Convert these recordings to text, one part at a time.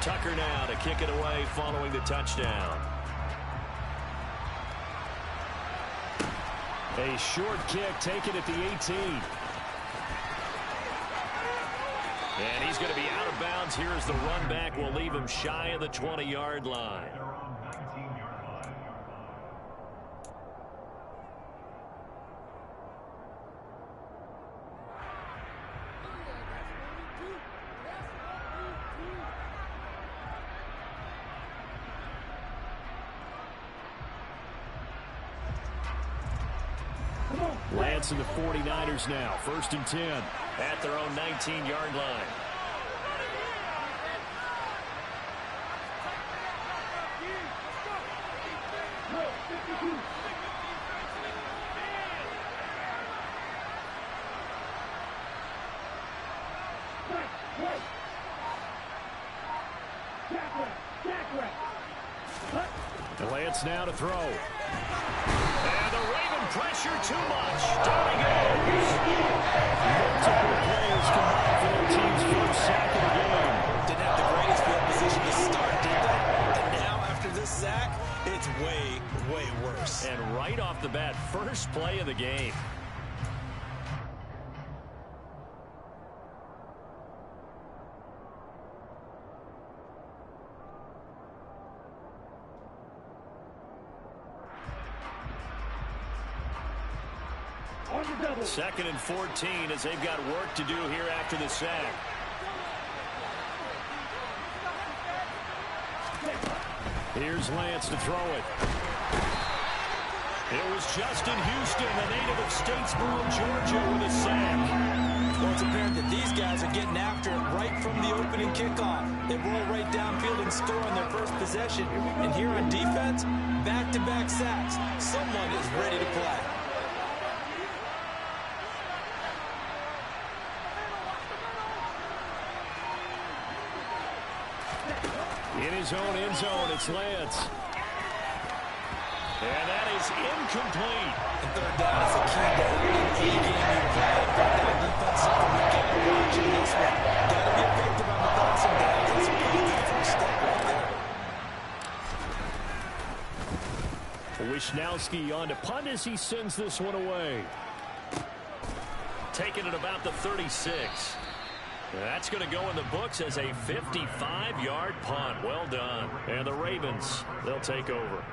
Tucker now to kick it away following the touchdown. A short kick taken at the 18. And he's going to be out of bounds here as the run back will leave him shy of the 20-yard line. Lance and the 49ers now. 1st and 10 at their own 19-yard line. And Lance now to throw. And the Raven pressure too much. Down he goes. Multiple players combined for their team's first sack of the game. Didn't have the greatest field position to start, did they? And now after this sack, it's way, way worse. And right off the bat, first play of the game. Second and 14 as they've got work to do here after the sack. Here's Lance to throw it. It was Justin Houston, the native of Statesboro, Georgia, with a sack. Well, it's apparent that these guys are getting after it right from the opening kickoff. They roll right downfield and score on their first possession. And here on defense, back-to-back sacks. Someone is ready to play. In his own end zone, it's Lance. And that is incomplete. And third down is a key down. In any game you play, that defensive weekend, watching this one. Got to be effective on the passing down. That's a pretty good first step right there. Wishnowski on to punt as he sends this one away. Taking it about the 36. That's going to go in the books as a 55-yard punt. Well done. And the Ravens, they'll take over.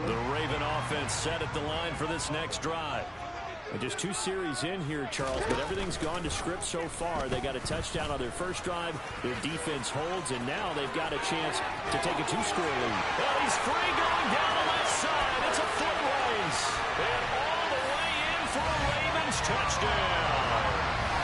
The Raven offense set at the line for this next drive. And just 2 series in here, Charles, but everything's gone to script so far. They got a touchdown on their first drive. Their defense holds, and now they've got a chance to take a 2-score lead. Well, he's free going down the left side. It's a foot race. And all the way in for a Ravens touchdown.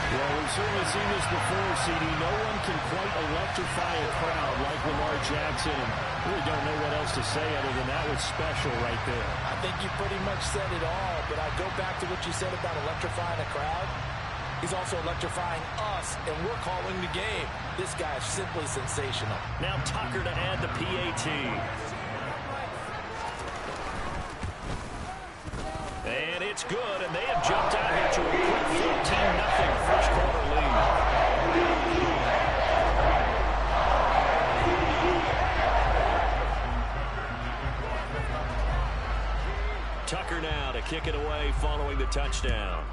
Well, we've certainly seen this before, CD. No one can quite electrify a crowd like Lamar Jackson. Really don't know what else to say other than that was special right there. I think you pretty much said it all, but I go back to what you said about electrifying a crowd. He's also electrifying us, and we're calling the game. This guy is simply sensational. Now Tucker to add the PAT. And it's good, and they have jumped out here to a quick 14-0 first quarter lead. Tucker now to kick it away following the touchdown.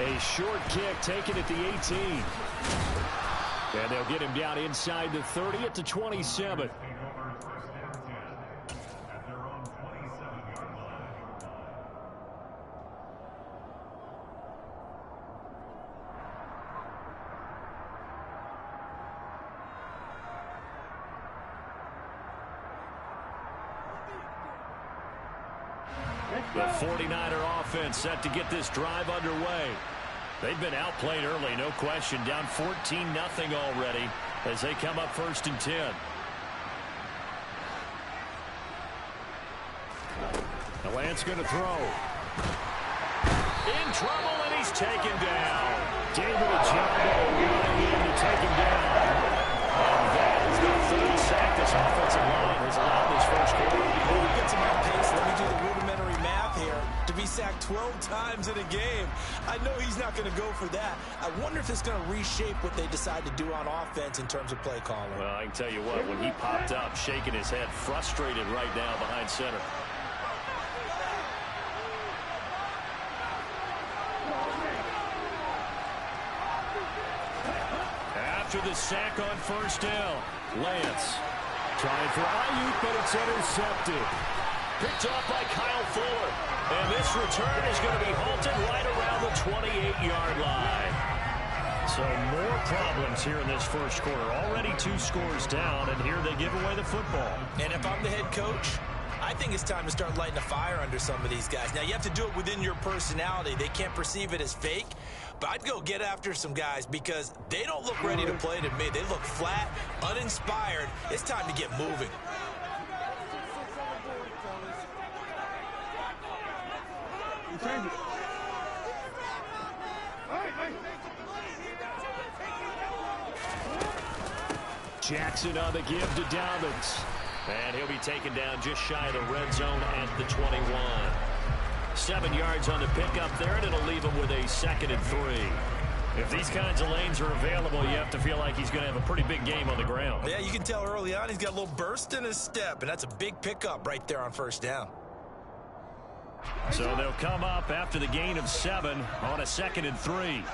A short kick taken at the 18. And they'll get him down inside the 30 at the 27. The 49er offense set to get this drive underway. They've been outplayed early, no question. Down 14-0 already as they come up 1st and 10. The Lance going to throw. In trouble, and he's taken down. David Ojabo running in to take him down. And that is the sacked 12 times in a game. I know he's not going to go for that. I wonder if it's going to reshape what they decide to do on offense in terms of play calling. Well, I can tell you what, when he popped up, shaking his head, frustrated right now behind center. After the sack on first down, Lance trying for Ayuk, but it's intercepted. Picked off by Kyle Fuller. And this return is going to be halted right around the 28-yard line. So more problems here in this first quarter. Already 2 scores down, and here they give away the football. And if I'm the head coach, I think it's time to start lighting a fire under some of these guys. Now, you have to do it within your personality. They can't perceive it as fake. But I'd go get after some guys because they don't look ready to play to me. They look flat, uninspired. It's time to get moving. Jackson on the give to Dobbins. And he'll be taken down just shy of the red zone at the 21. 7 yards on the pickup there, and it'll leave him with a 2nd and 3. If these kinds of lanes are available, you have to feel like he's going to have a pretty big game on the ground. Yeah, you can tell early on he's got a little burst in his step, and that's a big pickup right there on first down. So they'll come up after the gain of 7 on a 2nd and 3.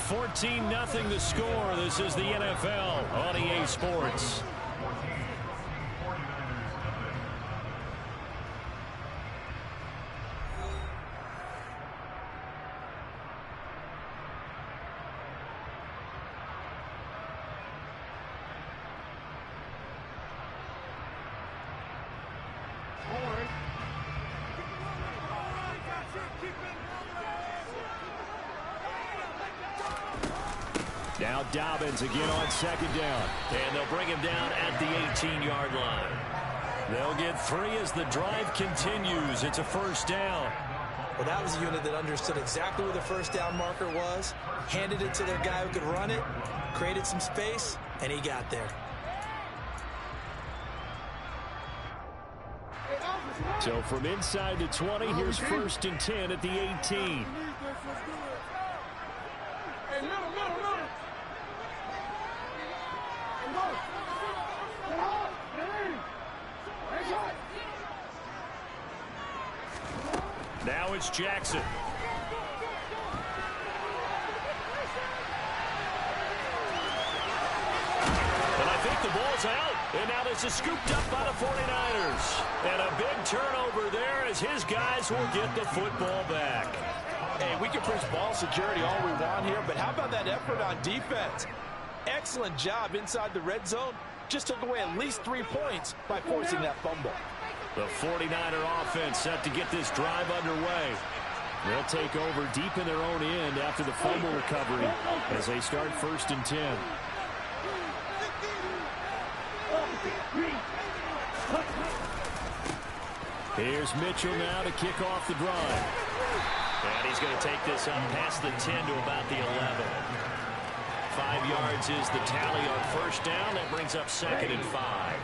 $14-0 the score. This is the NFL on EA Sports. Now Dobbins again on 2nd down. And they'll bring him down at the 18-yard line. They'll get 3 as the drive continues. It's a first down. Well, that was a unit that understood exactly where the first down marker was, handed it to their guy who could run it, created some space, and he got there. So from inside the 20, here's 1st and 10 at the 18. Now it's Jackson. And I think the ball's out. And now this is scooped up by the 49ers. And a big turnover there as his guys will get the football back. Hey, we can push ball security all we want here, but how about that effort on defense? Excellent job inside the red zone. Just took away at least 3 points by forcing that fumble. The 49er offense set to get this drive underway. They'll take over deep in their own end after the fumble recovery as they start 1st and 10. Here's Mitchell now to kick off the drive. And he's going to take this up past the 10 to about the 11. 5 yards is the tally on first down. That brings up 2nd and 5.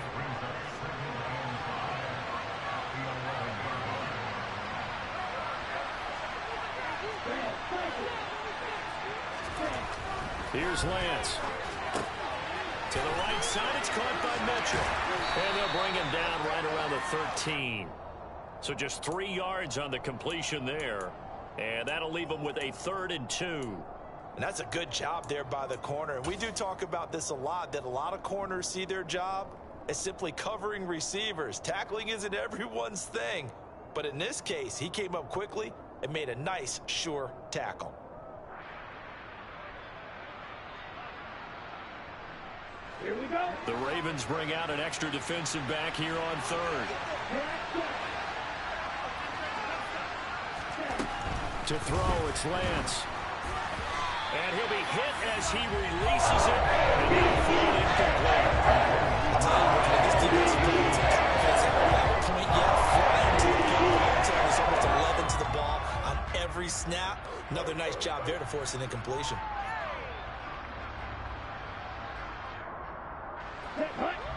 Here's Lance. To the right side, it's caught by Mitchell. And they'll bring him down right around the 13. So just 3 yards on the completion there. And that'll leave him with a 3rd and 2. And that's a good job there by the corner. And we do talk about this a lot, that a lot of corners see their job as simply covering receivers. Tackling isn't everyone's thing. But in this case, he came up quickly and made a nice, sure tackle. Here we go. The Ravens bring out an extra defensive back here on 3rd. To throw, it's Lance. And he'll be hit as he releases it. And he'll fall incomplete. I'll tell you what, this defensive play with some confidence. They don't have a point yet. Flying to the goal line. There's almost 11 to the ball on every snap. Another nice job there to force an incompletion. Hut.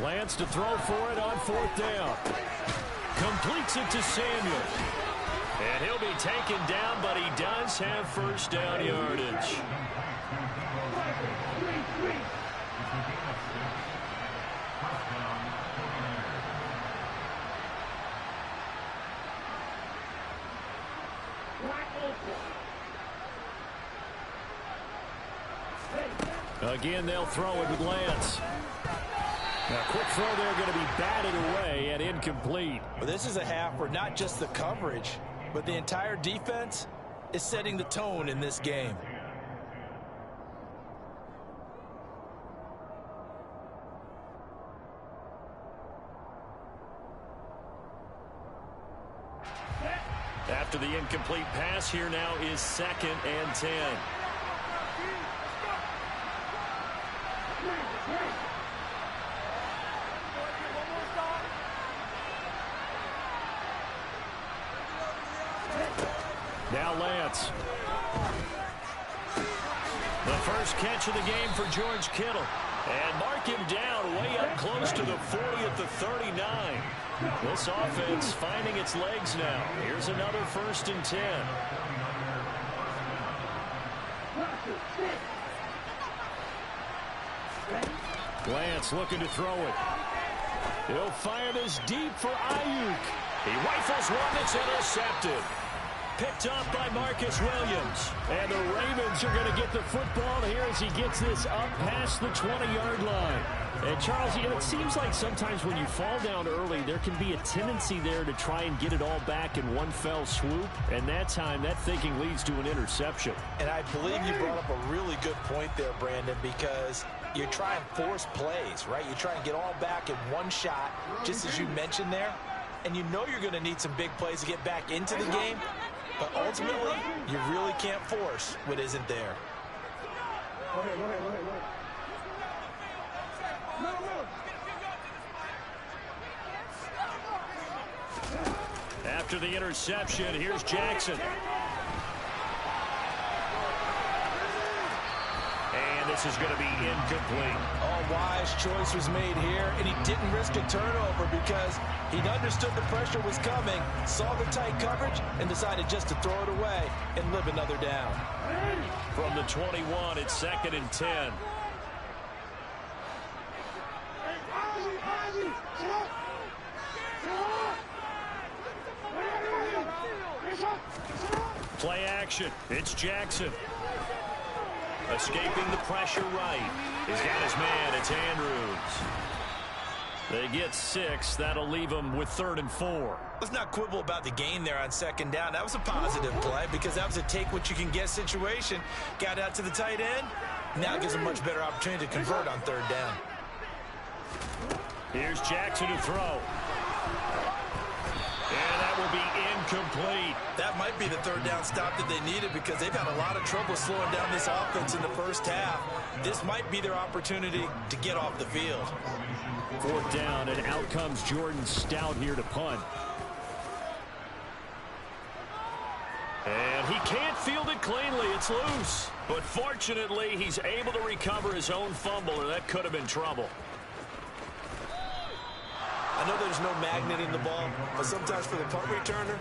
Lance to throw for it on 4th down. Completes it to Samuel. And he'll be taken down, but he does have first down yardage. Again, they'll throw it with Lance. Now, quick throw there going to be batted away and incomplete. Well, this is a half where not just the coverage, but the entire defense is setting the tone in this game. After the incomplete pass, here now is 2nd and 10. Now Lance. The first catch of the game for George Kittle. And mark him down way up close to the 40 at the 39. This offense finding its legs now. Here's another 1st and 10. Lance looking to throw it. He'll fire this deep for Ayuk. He rifles one that's intercepted. Picked up by Marcus Williams. And the Ravens are going to get the football here as he gets this up past the 20-yard line. And Charles, you know, it seems like sometimes when you fall down early, there can be a tendency there to try and get it all back in one fell swoop. And that time, that thinking leads to an interception. And I believe you brought up a really good point there, Brandon, because you try and force plays, right? You try and get all back in one shot, just as you mentioned there. And you know you're going to need some big plays to get back into the game. But ultimately, you really can't force what isn't there. After the interception, here's Jackson. And this is going to be incomplete. A wise choice was made here, and he didn't risk a turnover because he understood the pressure was coming, saw the tight coverage, and decided just to throw it away and live another down. From the 21, it's 2nd and 10. Play action. It's Jackson. Escaping the pressure right. He's got his man. It's Andrews. They get 6. That'll leave them with 3rd and 4. Let's not quibble about the gain there on 2nd down. That was a positive play because that was a take-what-you-can-get situation. Got out to the tight end. Now it gives them a much better opportunity to convert on 3rd down. Here's Jackson to throw. And that will be incomplete. That might be the 3rd down stop that they needed because they've had a lot of trouble slowing down this offense in the first half. This might be their opportunity to get off the field. 4th down, and out comes Jordan Stout here to punt. And he can't field it cleanly. It's loose. But fortunately, he's able to recover his own fumble, or that could have been trouble. I know there's no magnet in the ball, but sometimes for the punt returner,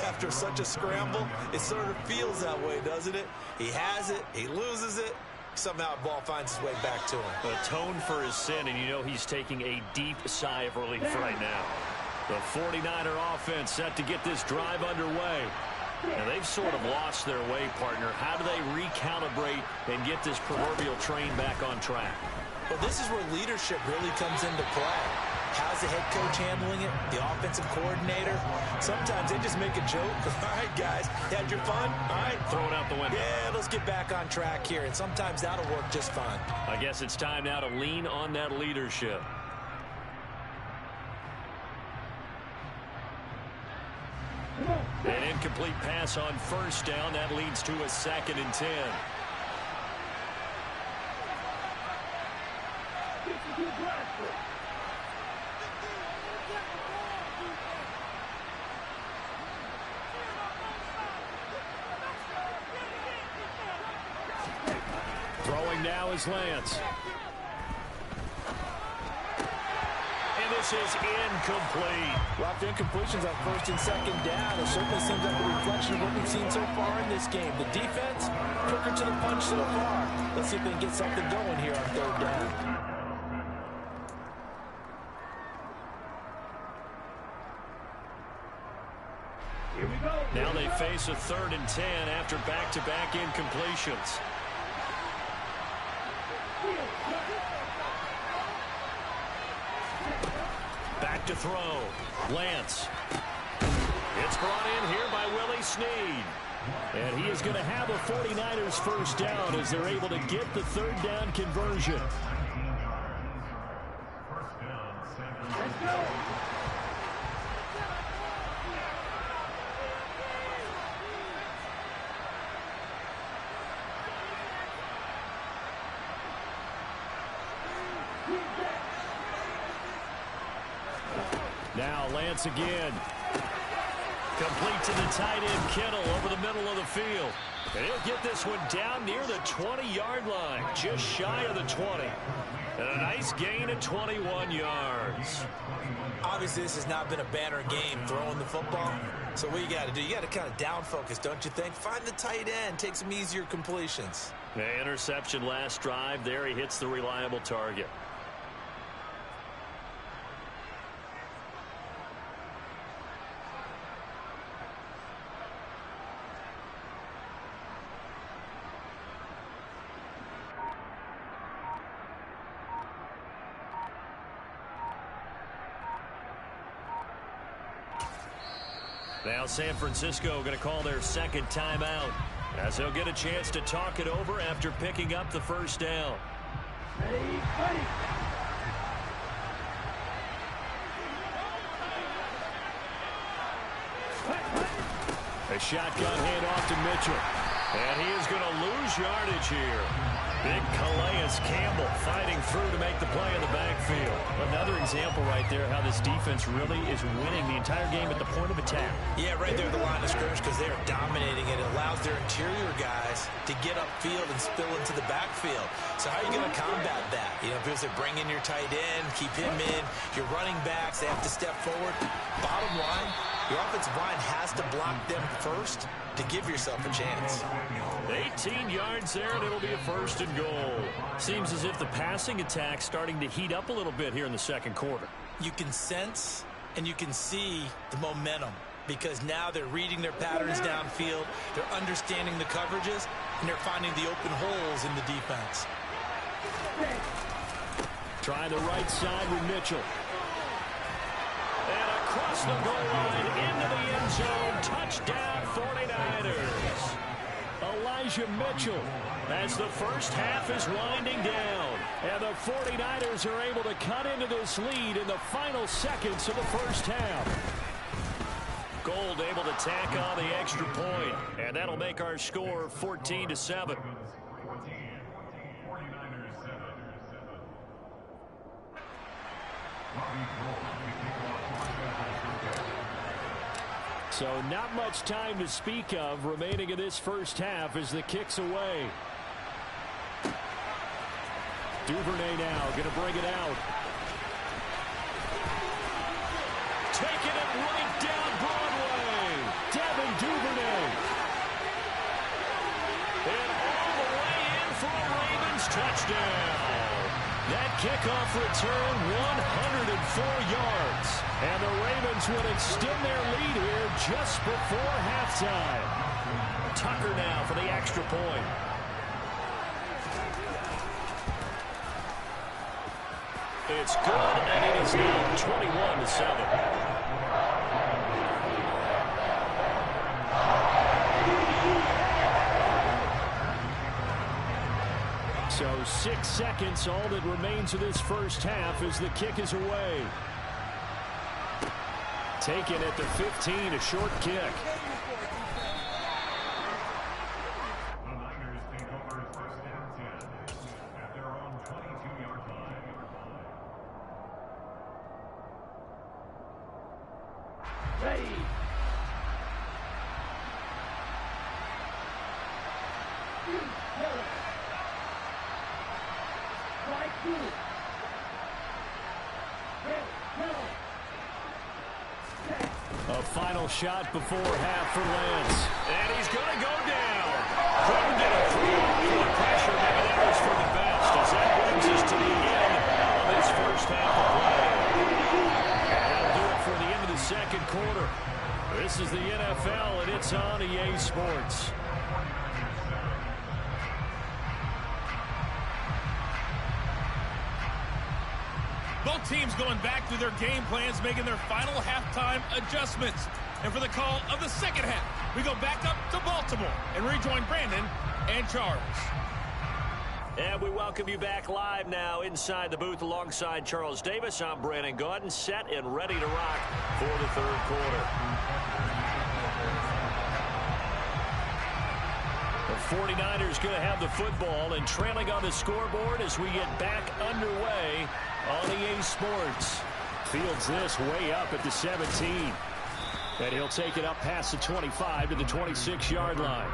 after such a scramble, it sort of feels that way, doesn't it? He has it, he loses it, somehow the ball finds its way back to him. Atoned for his sin, and you know he's taking a deep sigh of relief right now. The 49er offense set to get this drive underway. And they've sort of lost their way, partner. How do they recalibrate and get this proverbial train back on track? Well, this is where leadership really comes into play. How's the head coach handling it? The offensive coordinator? Sometimes they just make a joke. All right, guys, had your fun? All right. Throw it out the window. Yeah, let's get back on track here. And sometimes that'll work just fine. I guess it's time now to lean on that leadership. An incomplete pass on 1st down. That leads to a 2nd and 10. Throwing now is Lance. This is incomplete. Rough incompletions on first and second down. It certainly seems like a reflection of what we've seen so far in this game. The defense, quicker to the punch so far. Let's see if they can get something going here on third down. Here we go. Now they face a 3rd and 10 after back-to-back incompletions. Back to throw. Lance. It's brought in here by Willie Snead. And he is going to have a 49ers first down as they're able to get the 3rd down conversion. Let's go. Now Lance again. Complete to the tight end, Kittle, over the middle of the field. And he'll get this one down near the 20-yard line, just shy of the 20. And a nice gain of 21 yards. Obviously, this has not been a banner game throwing the football. So what you got to do, you got to kind of down focus, don't you think? Find the tight end, take some easier completions. The interception last drive. There he hits the reliable target. Now San Francisco going to call their second timeout as they'll get a chance to talk it over after picking up the first down. Ready, ready. A shotgun handoff to Mitchell. And he is going to lose yardage here. Big Calais Campbell fighting through to make the play in the backfield. Another example right there how this defense really is winning the entire game at the point of attack. Yeah, right there at the line of scrimmage because they are dominating it. It allows their interior guys to get upfield and spill into the backfield. So how are you going to combat that? You know, if you bring in your tight end, keep him in, your running backs, they have to step forward. Bottom line, your offensive line has to block them first to give yourself a chance. 18 yards there, and it'll be a 1st and goal. Seems as if the passing attack's starting to heat up a little bit here in the second quarter. You can sense and you can see the momentum because now they're reading their patterns downfield, they're understanding the coverages, and they're finding the open holes in the defense. Try the right side with Mitchell. And across the goal line into the end zone. Touchdown 49ers. Elijah Mitchell as the first half is winding down. And the 49ers are able to cut into this lead in the final seconds of the first half. Gold able to tack on the extra point. And that'll make our score 14-7. So not much time to speak of remaining in this first half as the kick's away. Duvernay now going to bring it out. Taking it right down Broadway. Devin Duvernay. And all the way in for a Ravens touchdown. That kickoff return 104 yards. And the Ravens would extend their lead here just before halftime. Tucker now for the extra point. It's good, and it is now 21-7. So 6 seconds, all that remains of this first half as the kick is away. Taken at the 15, a short kick. The Niners take over first down 10 at their own 22-yard line. Ready. Strike two. Hit. A final shot before half for Lance. And he's going to go down. Couldn't get a free for the pressure. Maybe that was for the best, as that brings us to the end of this first half of play. And that'll do it for the end of the second quarter. This is the NFL, and it's on EA Sports. Both teams going back through their game plans, making their final halftime adjustments. And for the call of the second half, we go back up to Baltimore and rejoin Brandon and Charles. And we welcome you back live now inside the booth alongside Charles Davis. I'm Brandon Gaudin, set and ready to rock for the third quarter. The 49ers going to have the football and trailing on the scoreboard as we get back underway on EA Sports. Fields this way up at the 17. And he'll take it up past the 25 to the 26-yard line.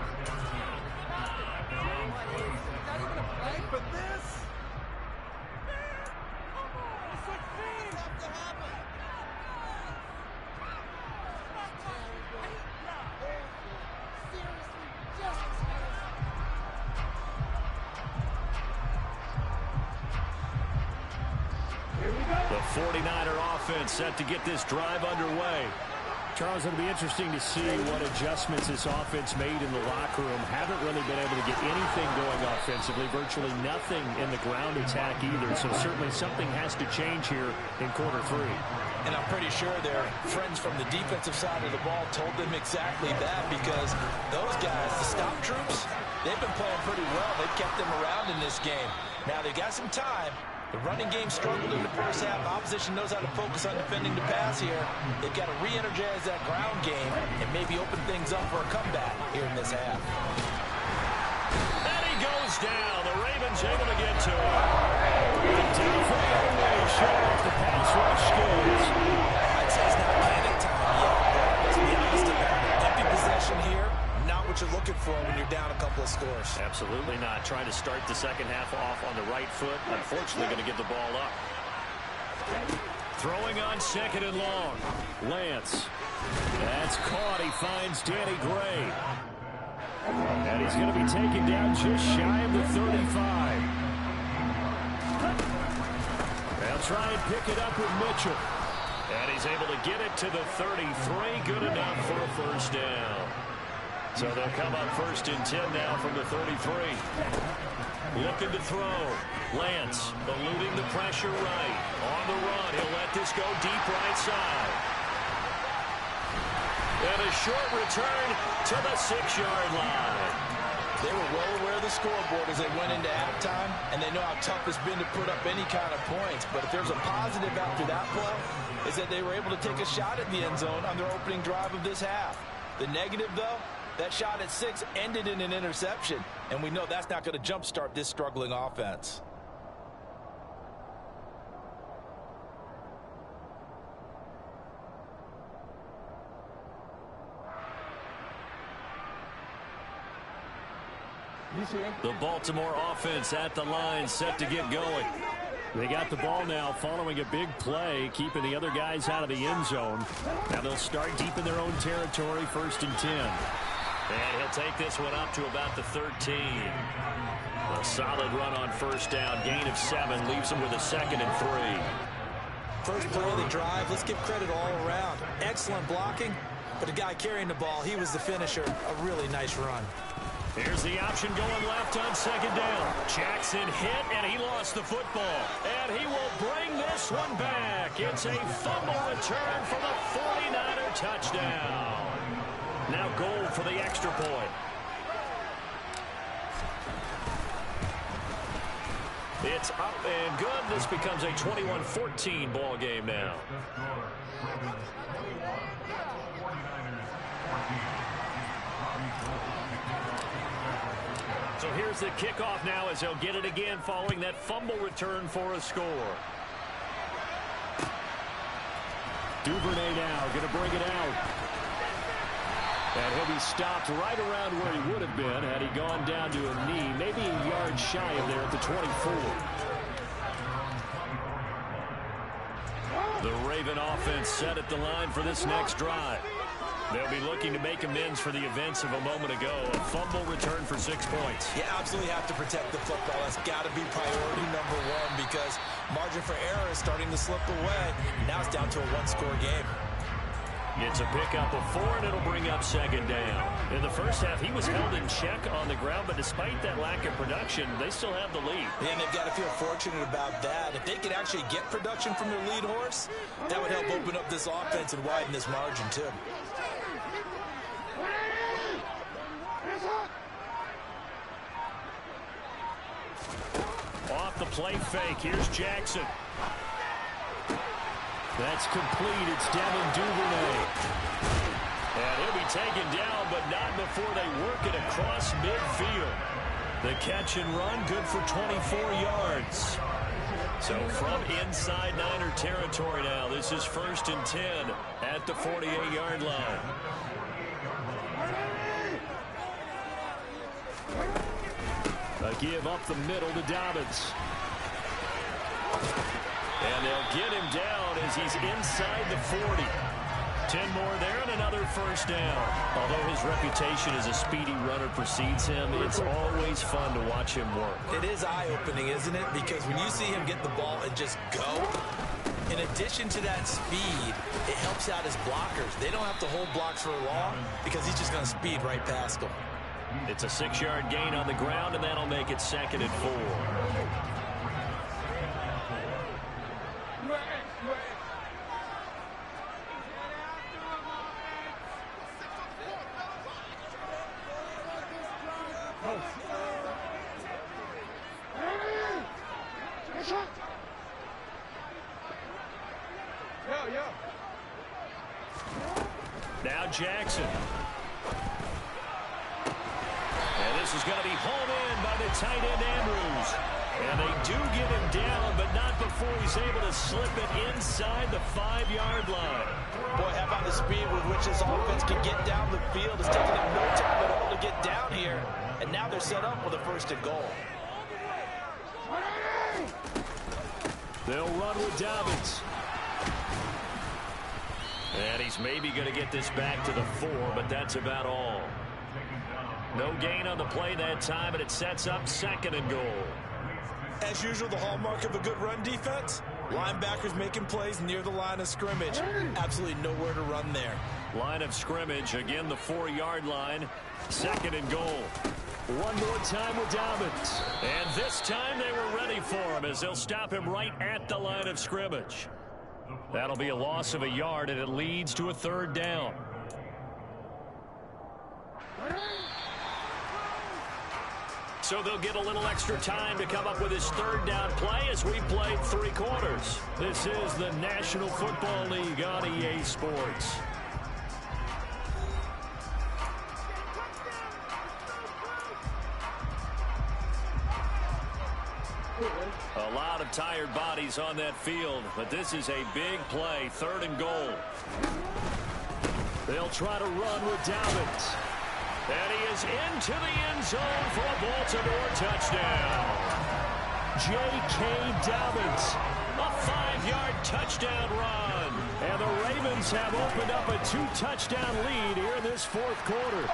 The 49er offense set to get this drive underway. Charles, it'll be interesting to see what adjustments this offense made in the locker room. Haven't really been able to get anything going offensively. Virtually nothing in the ground attack either. So certainly something has to change here in quarter three. And I'm pretty sure their friends from the defensive side of the ball told them exactly that, because those guys, the stop troops, they've been playing pretty well. They've kept them around in this game. Now they got some time. The running game struggled in the first half. Opposition knows how to focus on defending the pass here. They've got to re-energize that ground game and maybe open things up for a comeback here in this half. And he goes down. The Ravens able to get to him. Down for the other way, showing off the pass rush skills. I'd say it's not panic time yet, but let's be honest about it. Empty possession here, not what you're looking for when you're down a couple of scores. Absolutely not. Trying to start the second half off on the right foot. Unfortunately, going to give the ball up. Throwing on second and long. Lance. That's caught. He finds Danny Gray. And he's going to be taken down just shy of the 35. They'll try and pick it up with Mitchell. And he's able to get it to the 33. Good enough for a first down. So they'll come up first and 10 now from the 33. Looking to throw. Lance eluding the pressure right. On the run. He'll let this go deep right side. And a short return to the 6-yard line. They were well aware of the scoreboard as they went into halftime, and they know how tough it's been to put up any kind of points. But if there's a positive after that play, is that they were able to take a shot at the end zone on their opening drive of this half. The negative, though, that shot at 6 ended in an interception, and we know that's not going to jumpstart this struggling offense. The Baltimore offense at the line, set to get going. They got the ball now following a big play, keeping the other guys out of the end zone. Now they'll start deep in their own territory, first and 10. And he'll take this one up to about the 13. A solid run on first down, gain of 7, leaves him with a second and 3. First play of the drive, let's give credit all around. Excellent blocking, but the guy carrying the ball, he was the finisher. A really nice run. Here's the option going left on second down. Jackson hit, and he lost the football. And he will bring this one back. It's a fumble return for the 49er touchdown. Now goal for the extra point. It's up and good. This becomes a 21-14 ball game now. So here's the kickoff now as they'll get it again following that fumble return for a score. Duvernay now going to bring it out. And he'll be stopped right around where he would have been had he gone down to a knee, maybe a yard shy of there at the 24. The Raven offense set at the line for this next drive. They'll be looking to make amends for the events of a moment ago. A fumble return for 6 points. You absolutely have to protect the football. That's got to be priority number one because margin for error is starting to slip away. Now it's down to a one-score game. It's a pickup of 4, and it'll bring up second down. In the first half, he was held in check on the ground, but despite that lack of production, they still have the lead. And they've got to feel fortunate about that. If they could actually get production from their lead horse, that would help open up this offense and widen this margin, too. Off the play fake, here's Jackson. That's complete. It's Devin Duvernay. And he'll be taken down, but not before they work it across midfield. The catch and run, good for 24 yards. So from inside Niner territory now, this is 1st and 10 at the 48-yard line. A give up the middle to Dobbins. And they'll get him down as he's inside the 40. 10 more there and another first down. Although his reputation as a speedy runner precedes him, it's always fun to watch him work. It is eye-opening, isn't it? Because when you see him get the ball and just go, in addition to that speed, it helps out his blockers. They don't have to hold blocks for long because he's just going to speed right past them. It's a 6-yard gain on the ground, and that'll make it 2nd and 4. Now Jackson. And this is going to be home in by the tight end Andrews. And they do get him down, but not before he's able to slip it inside the 5-yard line. Boy, how about the speed with which this offense can get down the field? It's taking them no time at all to get down here. And now they're set up with a 1st and goal. They'll run with Dobbins. And he's maybe going to get this back to the 4, but that's about all. No gain on the play that time, and it sets up 2nd and goal. As usual, the hallmark of a good run defense, linebackers making plays near the line of scrimmage. Absolutely nowhere to run there. Line of scrimmage, again the 4-yard line, 2nd and goal. One more time with Dobbins. And this time they were ready for him as they'll stop him right at the line of scrimmage. That'll be a loss of a yard, and it leads to a 3rd down. So they'll get a little extra time to come up with his 3rd down play as we played 3 quarters. This is the National Football League on EA Sports. A lot of tired bodies on that field, but this is a big play, 3rd and goal. They'll try to run with Dobbins. And he is into the end zone for a Baltimore touchdown. J.K. Dobbins, a 5-yard touchdown run. And the Ravens have opened up a 2-touchdown lead here in this 4th quarter.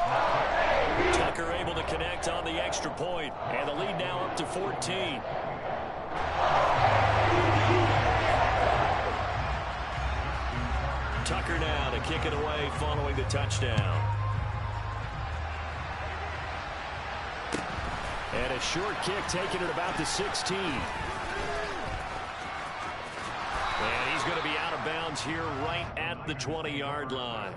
Tucker able to connect on the extra point, and the lead now up to 14. Tucker now to kick it away following the touchdown. And a short kick taken at about the 16. And he's going to be out of bounds here right at the 20-yard line.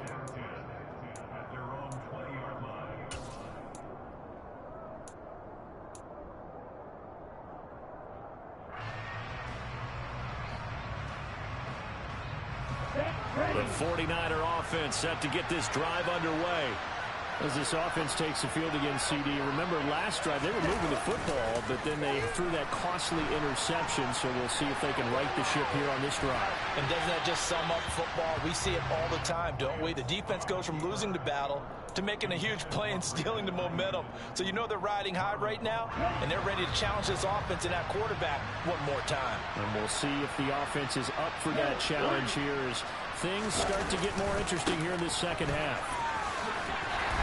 The 49er offense set to get this drive underway. As this offense takes the field against CD, remember last drive they were moving the football, but then they threw that costly interception, so we'll see if they can right the ship here on this drive. And doesn't that just sum up football? We see it all the time, don't we? The defense goes from losing the battle to making a huge play and stealing the momentum. So you know they're riding high right now, and they're ready to challenge this offense and that quarterback one more time. And we'll see if the offense is up for that challenge here as things start to get more interesting here in this second half.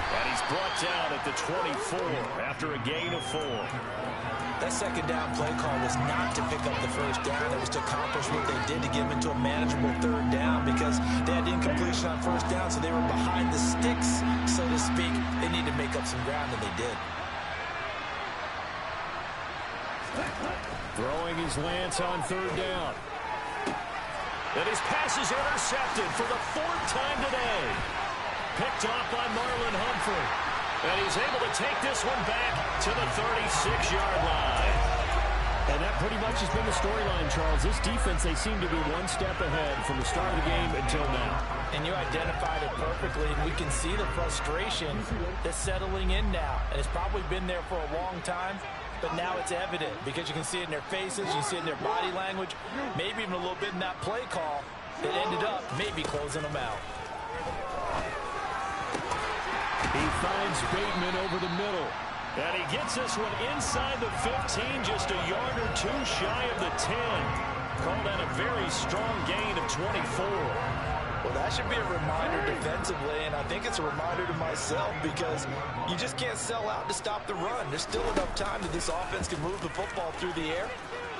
And he's brought down at the 24 after a gain of 4. That second down play call was not to pick up the first down. It was to accomplish what they did to get them into a manageable third down because they had incompletion on first down, so they were behind the sticks, so to speak. They need to make up some ground, and they did. Throwing his Lance on third down. And his pass is intercepted for the 4th time today. Picked off by Marlon Humphrey. And he's able to take this one back to the 36-yard line. And that pretty much has been the storyline, Charles. This defense, they seem to be one step ahead from the start of the game until now. And you identified it perfectly, and we can see the frustration that's settling in now. And it's probably been there for a long time, but now it's evident because you can see it in their faces, you can see it in their body language, maybe even a little bit in that play call that ended up maybe closing them out. He finds Bateman over the middle. And he gets this one inside the 15, just a yard or two shy of the 10. Called that a very strong gain of 24. Well, that should be a reminder defensively, and I think it's a reminder to myself because you just can't sell out to stop the run. There's still enough time that this offense can move the football through the air,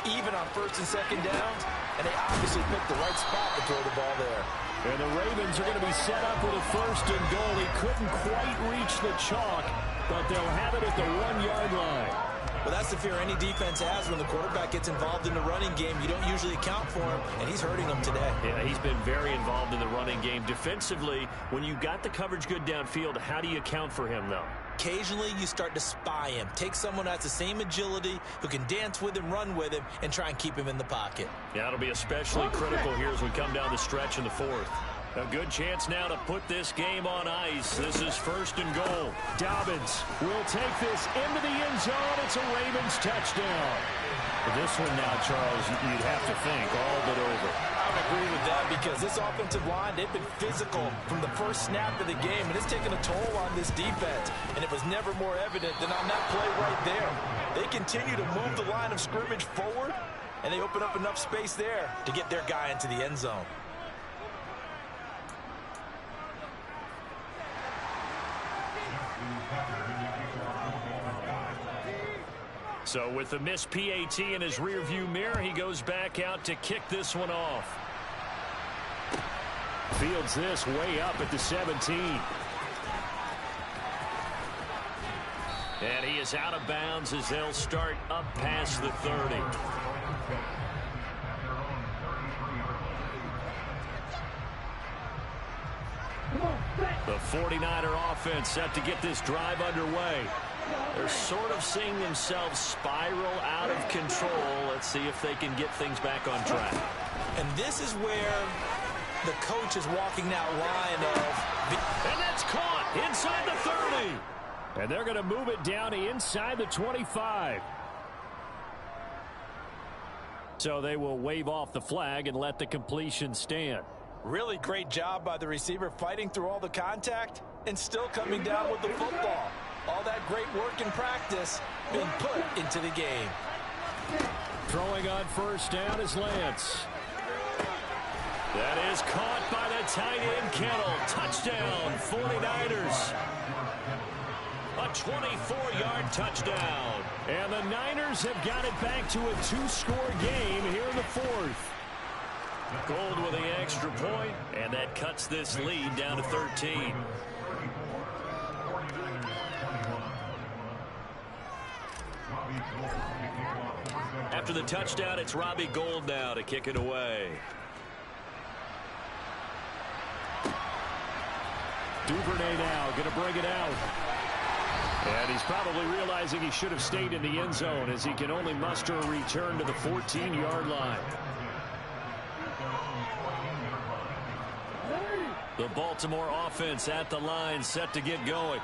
even on first and second downs, and they obviously picked the right spot to throw the ball there. And the Ravens are going to be set up with a 1st and goal. He couldn't quite reach the chalk, but they'll have it at the 1-yard line. Well, that's the fear any defense has when the quarterback gets involved in the running game. You don't usually account for him, and he's hurting them today. Yeah, he's been very involved in the running game. Defensively, when you got the coverage good downfield, how do you account for him, though? Occasionally, you start to spy him. Take someone who has the same agility, who can dance with him, run with him, and try and keep him in the pocket. Yeah, it'll be especially critical here as we come down the stretch in the 4th. A good chance now to put this game on ice. This is 1st and goal. Dobbins will take this into the end zone. It's a Ravens touchdown. This one now, Charles, you'd have to think all but over. I would agree with that because this offensive line, they've been physical from the first snap of the game, and it's taken a toll on this defense, and it was never more evident than on that play right there. They continue to move the line of scrimmage forward, and they open up enough space there to get their guy into the end zone. So with the missed PAT in his rearview mirror, he goes back out to kick this one off. Fields this way up at the 17. And he is out of bounds as they'll start up past the 30. The 49er offense set to get this drive underway. They're sort of seeing themselves spiral out of control. Let's see if they can get things back on track. And this is where the coach is walking that line of... And that's caught inside the 30. And they're going to move it down inside the 25. So they will wave off the flag and let the completion stand. Really great job by the receiver fighting through all the contact and still coming down with the football. All that great work in practice being put into the game. Throwing on first down is Lance. That is caught by the tight end Kittle. Touchdown, 49ers. A 24-yard touchdown. And the Niners have got it back to a 2-score game here in the 4th. Gold with the extra point, and that cuts this lead down to 13. After the touchdown, it's Robbie Gould now to kick it away. Duvernay now going to bring it out. And he's probably realizing he should have stayed in the end zone as he can only muster a return to the 14-yard line. The Baltimore offense at the line set to get going.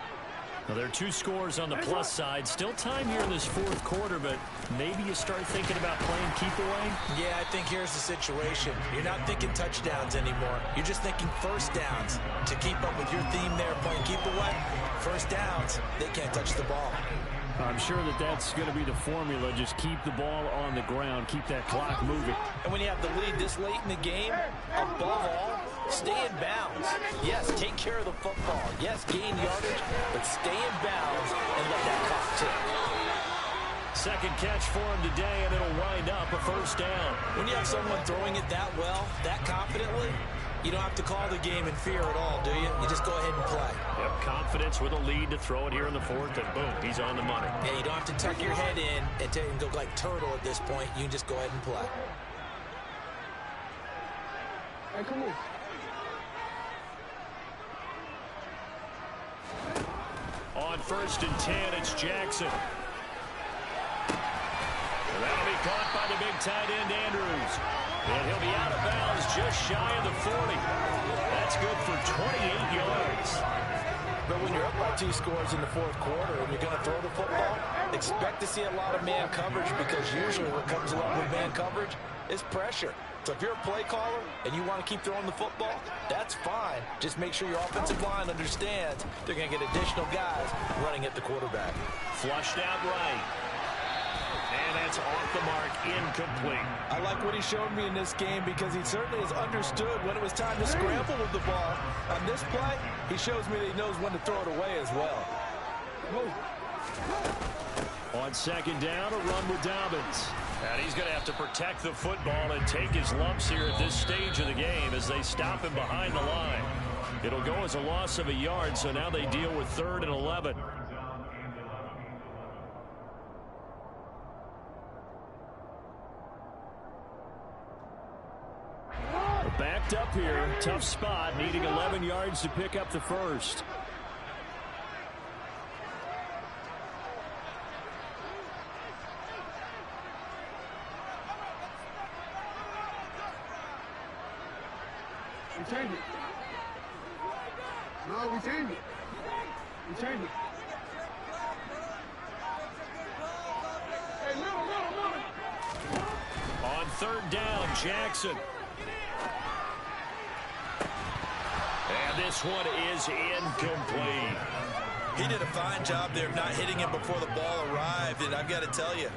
Well, there are 2 scores on the plus side. Still time here in this fourth quarter, but maybe you start thinking about playing keep away? Yeah, I think here's the situation. You're not thinking touchdowns anymore. You're just thinking first downs. To keep up with your theme there, playing keep away, first downs, they can't touch the ball. I'm sure that that's going to be the formula. Just keep the ball on the ground. Keep that clock moving. And when you have the lead this late in the game, above all, stay in bounds. Yes, take care of the football. Yes, gain yardage, but stay in bounds and let that clock tick. Second catch for him today, and it'll wind up a first down. When you have someone throwing it that well, that confidently, you don't have to call the game in fear at all, do you? You just go ahead and play. Yep, confidence with a lead to throw it here in the fourth, and boom, he's on the money. Yeah, you don't have to tuck your head in and go like turtle at this point. You can just go ahead and play. Hey, come on. On 1st and 10, it's Jackson. And that'll be caught by the big tight end, Andrews. And he'll be out of bounds just shy of the 40. That's good for 28 yards. But when you're up by 2 scores in the fourth quarter and you're going to throw the football, expect to see a lot of man coverage, because usually what comes along with man coverage is pressure. So if you're a play caller and you want to keep throwing the football, that's fine. Just make sure your offensive line understands they're going to get additional guys running at the quarterback. Flushed out right. And that's off the mark, incomplete. I like what he showed me in this game, because he certainly has understood when it was time to scramble with the ball. On this play, he shows me that he knows when to throw it away as well. On 2nd down, a run with Dobbins. And he's going to have to protect the football and take his lumps here at this stage of the game as they stop him behind the line. It'll go as a loss of a yard, so now they deal with 3rd and 11. Backed up here, tough spot, needing 11 yards to pick up the first. We change it. No, we change it. We change it. Hey, little. On 3rd down, Jackson. And this one is incomplete. He did a fine job there of not hitting him before the ball arrived, and I've got to tell you,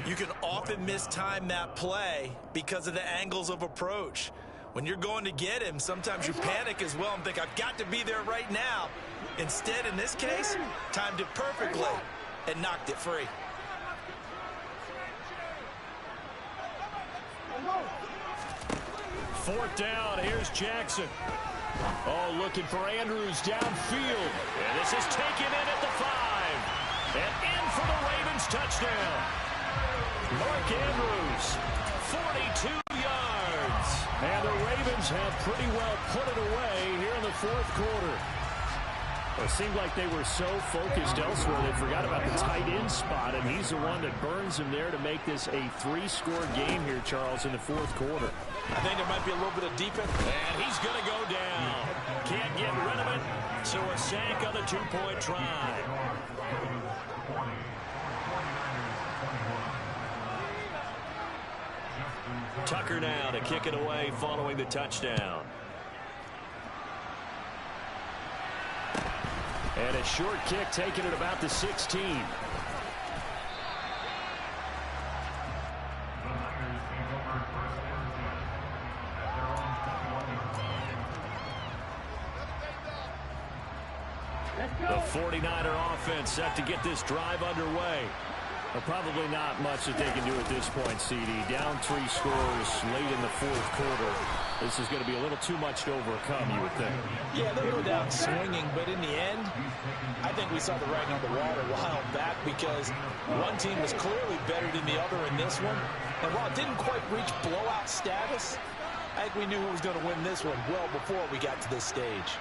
you can often mistime that play because of the angles of approach. When you're going to get him, sometimes you panic as well and think, I've got to be there right now. Instead, in this case, timed it perfectly and knocked it free. Fourth down, here's Jackson. Oh, looking for Andrews downfield. And this is taken in at the 5. And in for the Ravens touchdown. Mark Andrews, 42 yards. And the Ravens have pretty well put it away here in the fourth quarter. Well, it seemed like they were so focused elsewhere they forgot about the tight end spot, and he's the one that burns him there to make this a 3-score game here, Charles, in the fourth quarter. I think there might be a little bit of defense. And he's going to go down. Can't get rid of it, so a sack on the 2-point try. Tucker now to kick it away following the touchdown. And a short kick taken at about the 16. The 49er offense set to get this drive underway. But probably not much that they can do at this point, CD. Down 3 scores late in the fourth quarter. This is going to be a little too much to overcome, you would think. Yeah, they'll go down swinging, but in the end, I think we saw the writing on the wall a while back, because one team was clearly better than the other in this one. And while it didn't quite reach blowout status, I think we knew who was going to win this one well before we got to this stage.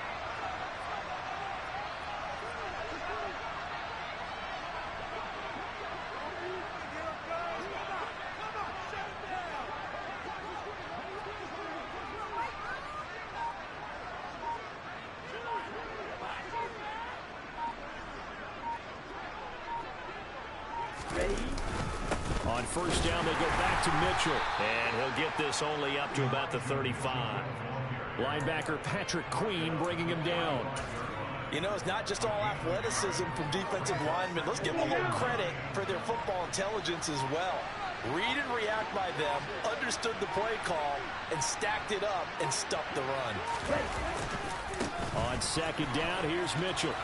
On first down, they go back to Mitchell. And he'll get this only up to about the 35. Linebacker Patrick Queen bringing him down. You know, it's not just all athleticism from defensive linemen. Let's give them a little credit for their football intelligence as well. Read and react by them, understood the play call, and stacked it up and stuffed the run. On second down, here's Mitchell.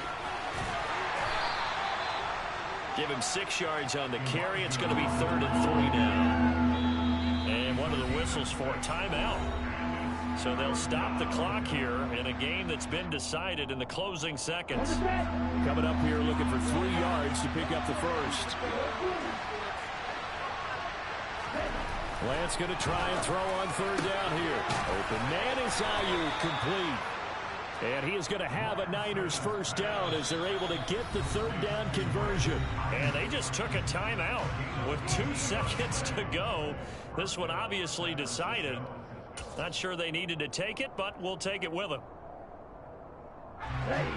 Give him 6 yards on the carry. It's going to be 3rd and 3 now. And one of the whistles for a timeout. So they'll stop the clock here in a game that's been decided in the closing seconds. Coming up here looking for 3 yards to pick up the first. Lance going to try and throw on 3rd down here. Open man is Ayuk, complete. And he is going to have a Niners first down as they're able to get the 3rd down conversion. And they just took a timeout with 2 seconds to go. This one obviously decided. Not sure they needed to take it, but we'll take it with them. Ready.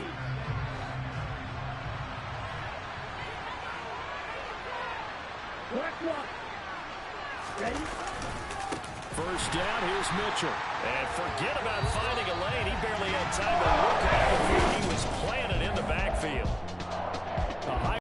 Work. Ready. First down, here's Mitchell. And forget about finding a lane. He barely had time to look at it. He was planted in the backfield. A high